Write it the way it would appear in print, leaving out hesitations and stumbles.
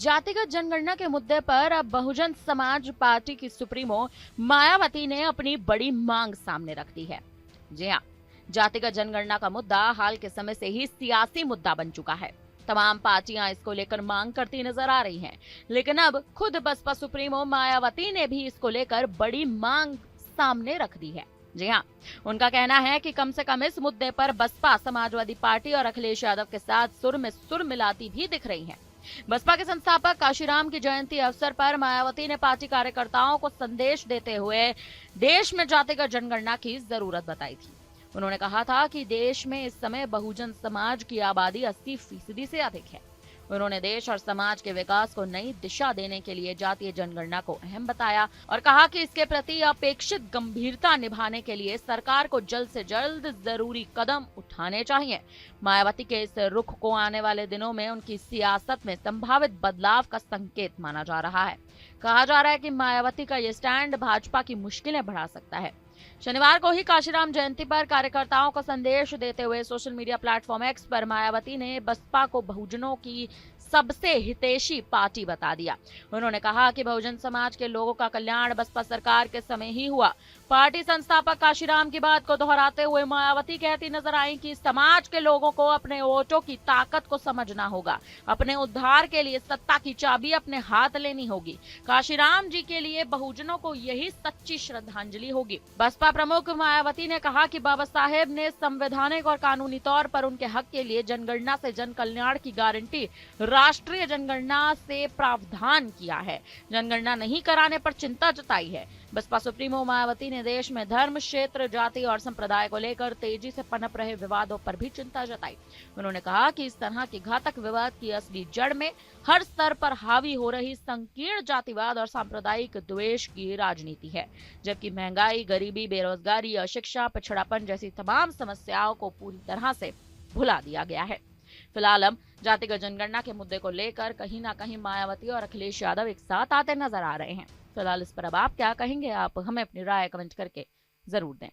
जातिगत जनगणना के मुद्दे पर अब बहुजन समाज पार्टी की सुप्रीमो मायावती ने अपनी बड़ी मांग सामने रख दी है। जी हाँ, जातिगत जनगणना का मुद्दा हाल के समय से ही सियासी मुद्दा बन चुका है। तमाम पार्टियां इसको लेकर मांग करती नजर आ रही हैं, लेकिन अब खुद बसपा सुप्रीमो मायावती ने भी इसको लेकर बड़ी मांग सामने रख दी है। जी हाँ, उनका कहना है कि कम से कम इस मुद्दे पर बसपा समाजवादी पार्टी और अखिलेश यादव के साथ सुर में सुर मिलाती भी दिख रही है। बसपा के संस्थापक काशीराम की जयंती अवसर पर मायावती ने पार्टी कार्यकर्ताओं को संदेश देते हुए देश में जातिगत जनगणना की जरूरत बताई थी। उन्होंने कहा था कि देश में इस समय बहुजन समाज की आबादी 80% से अधिक है। उन्होंने देश और समाज के विकास को नई दिशा देने के लिए जातीय जनगणना को अहम बताया और कहा कि इसके प्रति अपेक्षित गंभीरता निभाने के लिए सरकार को जल्द से जल्द जरूरी कदम उठाने चाहिए। मायावती के इस रुख को आने वाले दिनों में उनकी सियासत में संभावित बदलाव का संकेत माना जा रहा है। कहा जा रहा है कि मायावती का ये स्टैंड भाजपा की मुश्किलें बढ़ा सकता है। शनिवार को ही काशीराम जयंती पर कार्यकर्ताओं को संदेश देते हुए सोशल मीडिया प्लेटफॉर्म एक्स पर मायावती ने बसपा को बहुजनों की सबसे हितैषी पार्टी बता दिया। उन्होंने कहा कि बहुजन समाज के लोगों का कल्याण बसपा सरकार के समय ही हुआ। पार्टी संस्थापक काशीराम की बात को दोहराते हुए मायावती कहती नजर आई कि समाज के लोगों को अपने वोटों की ताकत को समझना होगा। अपने उद्धार के लिए सत्ता की चाबी अपने हाथ लेनी होगी। काशीराम जी के लिए बहुजनों को यही सच्ची श्रद्धांजलि होगी। बसपा प्रमुख मायावती ने कहा कि बाबा साहेब ने संवैधानिक और कानूनी तौर पर उनके हक के लिए जनगणना से जन कल्याण की गारंटी राष्ट्रीय जनगणना से प्रावधान किया है। जनगणना नहीं कराने पर चिंता जताई है। बसपा सुप्रीमो मायावती ने देश में धर्म, क्षेत्र, जाति और संप्रदाय को लेकर तेजी से पनप रहे विवादों पर भी चिंता जताई। उन्होंने कहा कि इस तरह के घातक विवाद की असली जड़ में हर स्तर पर हावी हो रही संकीर्ण जातिवाद और सांप्रदायिक द्वेष की राजनीति है, जबकि महंगाई, गरीबी, बेरोजगारी, अशिक्षा, पिछड़ापन जैसी तमाम समस्याओं को पूरी तरह से भुला दिया गया है। फिलहाल हम जातिगत जनगणना के मुद्दे को लेकर कहीं ना कहीं मायावती और अखिलेश यादव एक साथ आते नजर आ रहे हैं। फिलहाल इस पर अब आप क्या कहेंगे? आप हमें अपनी राय कमेंट करके जरूर दें।